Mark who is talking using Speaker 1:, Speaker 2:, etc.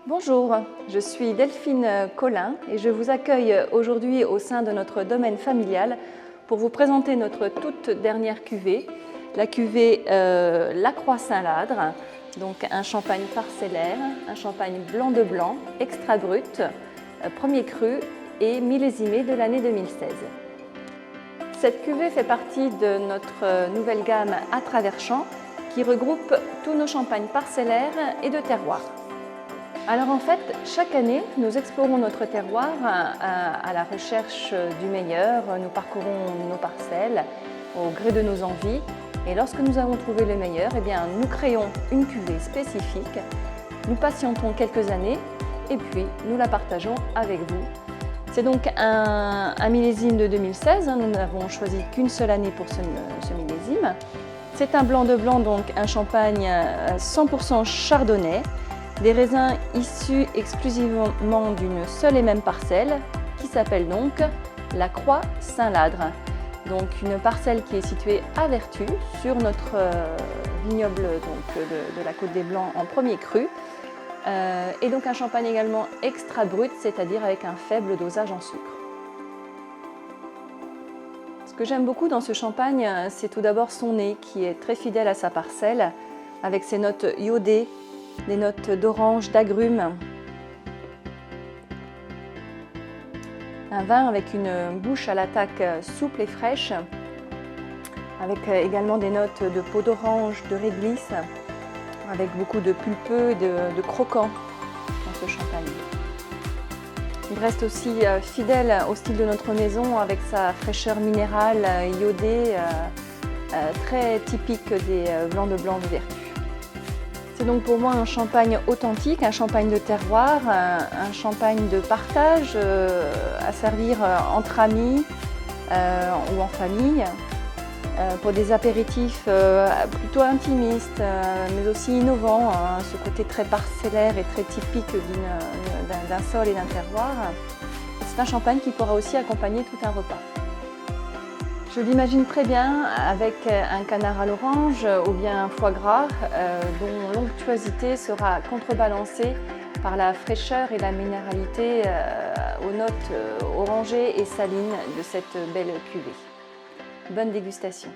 Speaker 1: Bonjour, je suis Delphine Collin et je vous accueille aujourd'hui au sein de notre domaine familial pour vous présenter notre toute dernière cuvée, la cuvée Lacroix Saint-Ladre, donc un champagne parcellaire, un champagne blanc de blanc, extra brut, premier cru et millésimé de l'année 2016. Cette cuvée fait partie de notre nouvelle gamme à travers champs qui regroupe tous nos champagnes parcellaires et de terroir. Alors en fait, chaque année, nous explorons notre terroir à la recherche du meilleur. Nous parcourons nos parcelles au gré de nos envies et lorsque nous avons trouvé le meilleur, nous créons une cuvée spécifique. Nous patientons quelques années et puis nous la partageons avec vous. C'est donc un millésime de 2016, nous n'avons choisi qu'une seule année pour ce millésime. C'est un blanc de blanc, donc un champagne 100% chardonnay. Des raisins issus exclusivement d'une seule et même parcelle qui s'appelle donc Lacroix Saint-Ladre. Donc une parcelle qui est située à Vertus sur notre vignoble de la Côte des Blancs en premier cru. Et donc un champagne également extra brut, c'est-à-dire avec un faible dosage en sucre. Ce que j'aime beaucoup dans ce champagne, c'est tout d'abord son nez qui est très fidèle à sa parcelle avec ses notes iodées, des notes d'orange, d'agrumes. Un vin avec une bouche à l'attaque souple et fraîche, avec également des notes de peau d'orange, de réglisse, avec beaucoup de pulpeux et de croquant dans ce champagne. Il reste aussi fidèle au style de notre maison avec sa fraîcheur minérale iodée, très typique des blancs de blanc de Vertus. C'est donc pour moi un champagne authentique, un champagne de terroir, un champagne de partage à servir entre amis ou en famille, pour des apéritifs plutôt intimistes, mais aussi innovants, ce côté très parcellaire et très typique d'un sol et d'un terroir. C'est un champagne qui pourra aussi accompagner tout un repas. Je l'imagine très bien avec un canard à l'orange ou bien un foie gras dont l'onctuosité sera contrebalancée par la fraîcheur et la minéralité aux notes orangées et salines de cette belle cuvée. Bonne dégustation!